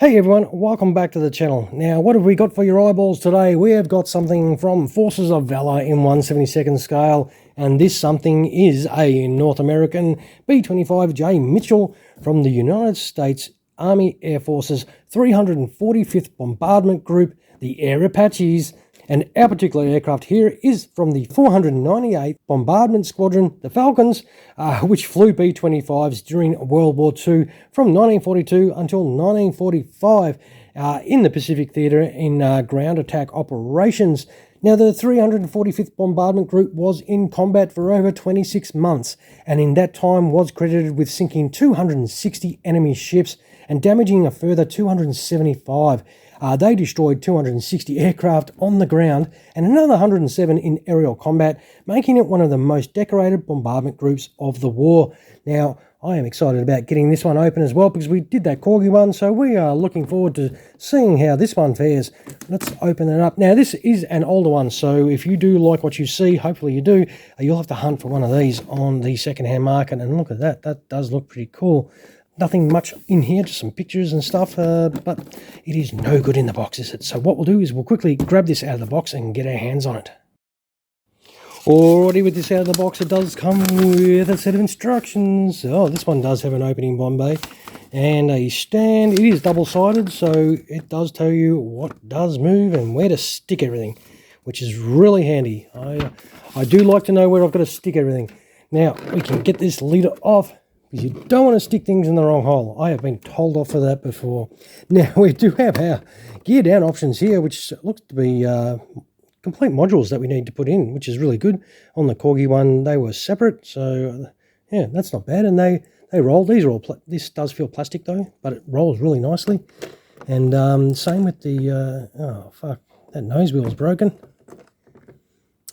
Hey everyone, welcome back to the channel. Now, what have we got for your eyeballs today? We have got something from Forces of Valor in 1/72nd scale, and this something is a North American B-25J Mitchell from the United States Army Air Force's 345th Bombardment Group, the Air Apaches. And our particular aircraft here is from the 498th Bombardment Squadron, the Falcons, which flew B-25s during World War II from 1942 until 1945 in the Pacific Theatre in ground attack operations. Now, the 345th Bombardment Group was in combat for over 26 months, and in that time was credited with sinking 260 enemy ships and damaging a further 275. They destroyed 260 aircraft on the ground and another 107 in aerial combat, making it one of the most decorated bombardment groups of the war. Now, I am excited about getting this one open as well because we did that corgi one, so we are looking forward to seeing how this one fares. Let's open it up. Now, this is an older one, so if you do like what you see, hopefully you do, you'll have to hunt for one of these on the second-hand market. And look at that, that does look pretty cool. Nothing much in here, just some pictures and stuff, but it is no good in the box, is it? So what we'll do is we'll quickly grab this out of the box and get our hands on it. Alrighty, with this out of the box, it does come with a set of instructions. Oh, this one does have an opening bomb bay and a stand. It is double-sided, so it does tell you what does move and where to stick everything, which is really handy. I do like to know where I've got to stick everything. Now, we can get this lid off, because you don't want to stick things in the wrong hole. I have been told off for that before. Now, we do have our gear down options here, which looks to be complete modules that we need to put in, which is really good. On the corgi one, they were separate, so yeah, that's not bad. And they roll. These are all, this does feel plastic though, but it rolls really nicely. And same with the, oh fuck, that nose wheel's broken.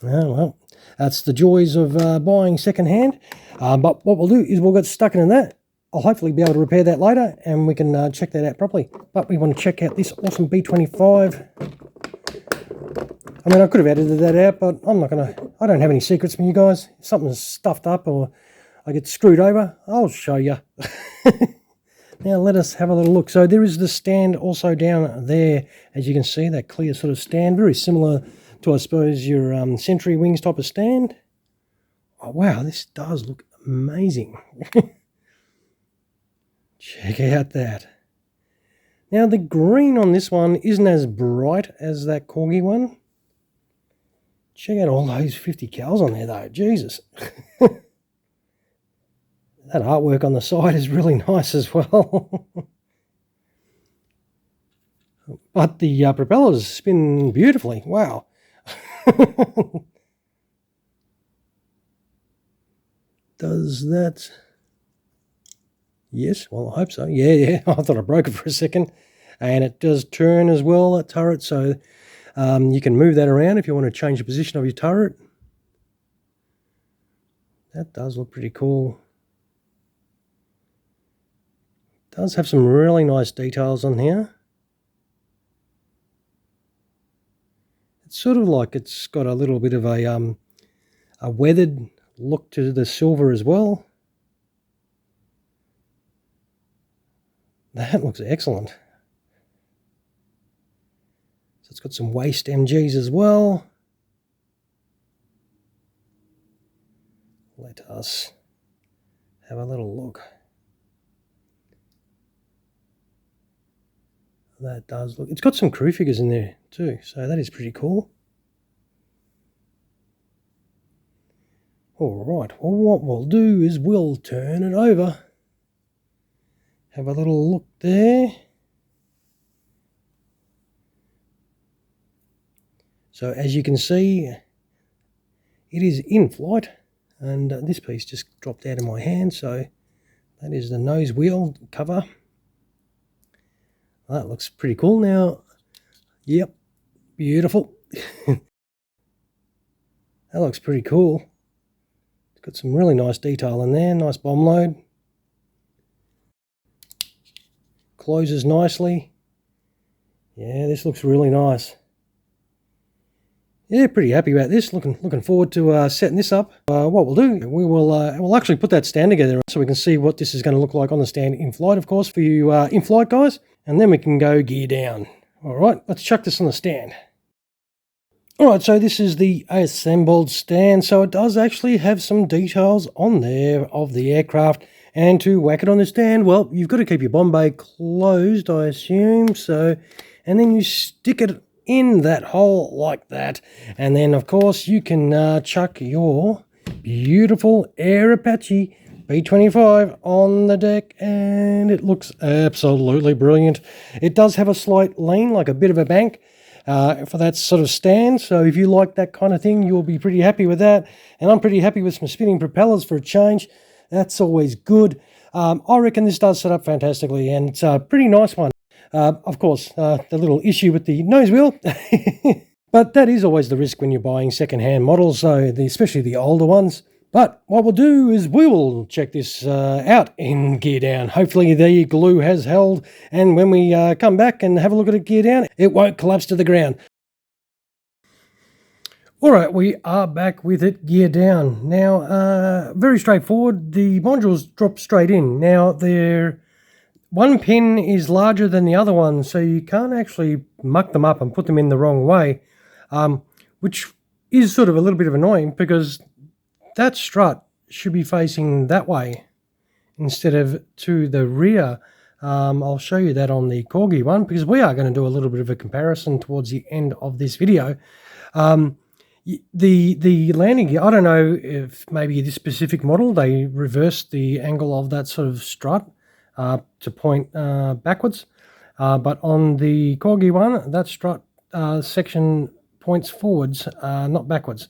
Oh well, that's the joys of buying second-hand. But what we'll do is we'll get stuck into that. I'll hopefully be able to repair that later and we can check that out properly. But we want to check out this awesome B-25. I mean, I could have edited that out, but I'm not going to. I don't have any secrets from you guys. If something's stuffed up or I get screwed over, I'll show you. Now let us have a little look. So there is the stand also down there. As you can see, that clear sort of stand, very similar to, I suppose, your Sentry Wings type of stand. Oh, wow, this does look amazing. Check out that. Now, the green on this one isn't as bright as that corgi one. Check out all those 50 cals on there, though. Jesus. That artwork on the side is really nice as well. But the propellers spin beautifully. Wow. Does that? Yes, well, I hope so. Yeah, I thought I broke it for a second. And it does turn as well, that turret, so you can move that around if you want to change the position of your turret. That does look pretty cool. It does have some really nice details on here. It's sort of like it's got a little bit of a weathered look to the silver as well. That looks excellent. So it's got some waist MGs as well. Let us have a little look. That does look. It's got some crew figures in there too, so that is pretty cool. Alright, well what we'll do is we'll turn it over. Have a little look there. So as you can see, it is in flight, and this piece just dropped out of my hand, so that is the nose wheel cover. That looks pretty cool. Now, yep, beautiful. That looks pretty cool. Got some really nice detail in there, nice bomb load. Closes nicely. Yeah, this looks really nice. Yeah, pretty happy about this. Looking forward to setting this up. What we'll do, we'll actually put that stand together so we can see what this is going to look like on the stand in flight, of course, for you in-flight guys. And then we can go gear down. All right, let's chuck this on the stand. All right, so this is the assembled stand. So it does actually have some details on there of the aircraft. And to whack it on the stand, well, you've got to keep your bomb bay closed, I assume. So, and then you stick it in that hole like that, and then of course you can chuck your beautiful Air Apache B-25 on the deck, and it looks absolutely brilliant. It does have a slight lean, like a bit of a bank for that sort of stand, so if you like that kind of thing, you'll be pretty happy with that. And I'm pretty happy with some spinning propellers for a change. That's always good. I reckon this does set up fantastically, and it's a pretty nice one. Of course, the little issue with the nose wheel, but that is always the risk when you're buying second-hand models, so especially the older ones. But what we'll do is we will check this out in gear down. Hopefully the glue has held, and when we come back and have a look at it gear down, it won't collapse to the ground. All right, we are back with it gear down. Now, very straightforward. The modules drop straight in. Now, one pin is larger than the other one, so you can't actually muck them up and put them in the wrong way, which is sort of a little bit of annoying because that strut should be facing that way instead of to the rear. I'll show you that on the corgi one because we are going to do a little bit of a comparison towards the end of this video. The landing gear, I don't know if maybe this specific model, they reversed the angle of that sort of strut to point backwards, but on the corgi one, that strut section points forwards, not backwards.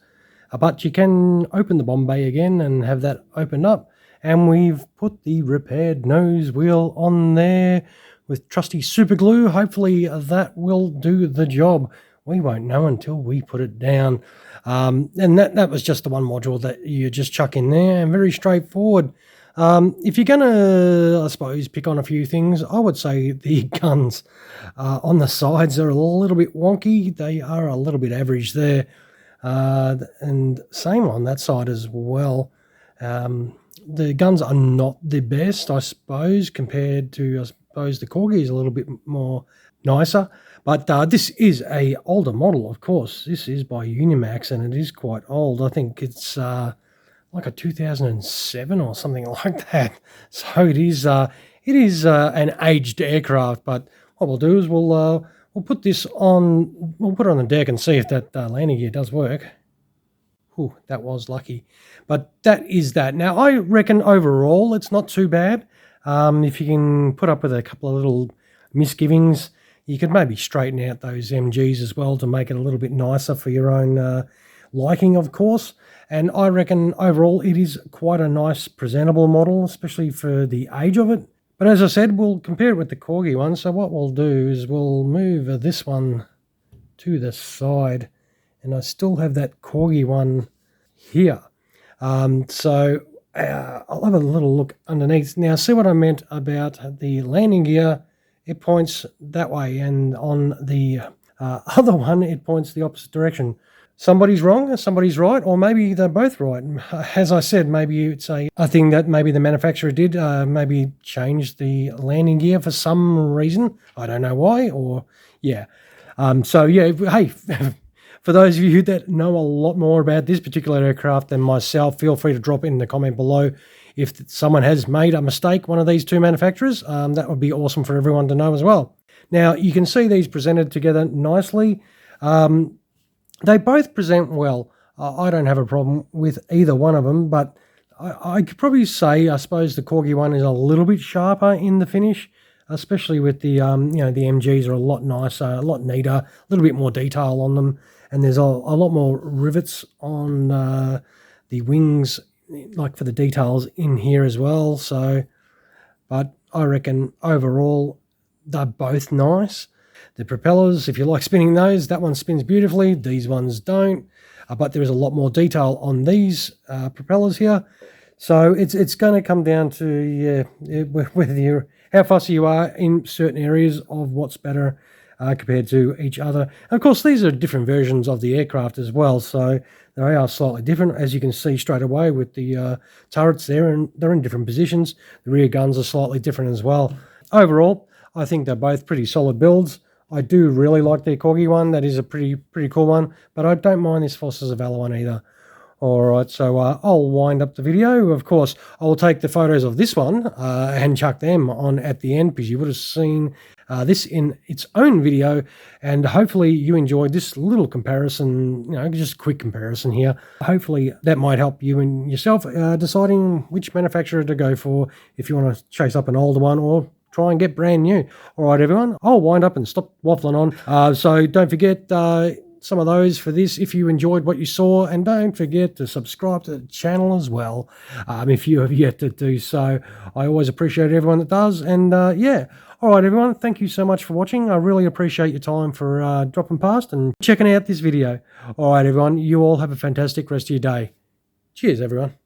But you can open the bomb bay again and have that opened up, and we've put the repaired nose wheel on there with trusty super glue. Hopefully that will do the job. We won't know until we put it down. And that was just the one module that you just chuck in there, and very straightforward. If you're going to, I suppose, pick on a few things, I would say the guns on the sides are a little bit wonky. They are a little bit average there. And same on that side as well. The guns are not the best, I suppose, compared to, I suppose, the corgi is a little bit more nicer. But this is a older model, of course. This is by Unimax, and it is quite old. I think it's like a 2007 or something like that. So it is an aged aircraft. But what we'll do is we'll put this on. We'll put it on the deck and see if that landing gear does work. Ooh, that was lucky. But that is that. Now I reckon overall it's not too bad. If you can put up with a couple of little misgivings, you could maybe straighten out those MGs as well to make it a little bit nicer for your own liking, of course. And I reckon overall it is quite a nice presentable model, especially for the age of it. But as I said, we'll compare it with the corgi one. So what we'll do is we'll move this one to the side, and I still have that corgi one here. So I'll have a little look underneath. Now, see what I meant about the landing gear? It points that way, and on the other one, it points the opposite direction. Somebody's wrong, somebody's right, or maybe they're both right. As I said, maybe it's a thing that maybe the manufacturer did, maybe change the landing gear for some reason. I don't know why, or yeah. So yeah, hey, for those of you that know a lot more about this particular aircraft than myself, feel free to drop it in the comment below. If someone has made a mistake, one of these two manufacturers, that would be awesome for everyone to know as well. Now, you can see these presented together nicely. They both present well. I don't have a problem with either one of them, but I could probably say, I suppose, the corgi one is a little bit sharper in the finish, especially with the, the MGs are a lot nicer, a lot neater, a little bit more detail on them, and there's a lot more rivets on the wings, like for the details in here as well. So, but I reckon overall they're both nice. The propellers, if you like spinning those, that one spins beautifully. These ones don't, but there is a lot more detail on these propellers here. So it's going to come down to whether you're how fussy you are in certain areas of what's better. compared to each other. And of course, these are different versions of the aircraft as well, so they are slightly different, as you can see straight away with the turrets there, and they're in different positions. The rear guns are slightly different as well. Overall, I think they're both pretty solid builds. I do really like their corgi one. That is a pretty cool one, but I don't mind this Forces of Valor one either. Alright, so I'll wind up the video. Of course, I'll take the photos of this one and chuck them on at the end, because you would have seen this in its own video, and hopefully you enjoyed this little comparison, just a quick comparison here. Hopefully that might help you and yourself deciding which manufacturer to go for, if you want to chase up an older one or try and get brand new. Alright everyone, I'll wind up and stop waffling on. So don't forget some of those for this if you enjoyed what you saw, and don't forget to subscribe to the channel as well if you have yet to do so. I always appreciate everyone that does, and yeah. Alright everyone, thank you so much for watching. I really appreciate your time for dropping past and checking out this video. Alright everyone, you all have a fantastic rest of your day. Cheers everyone.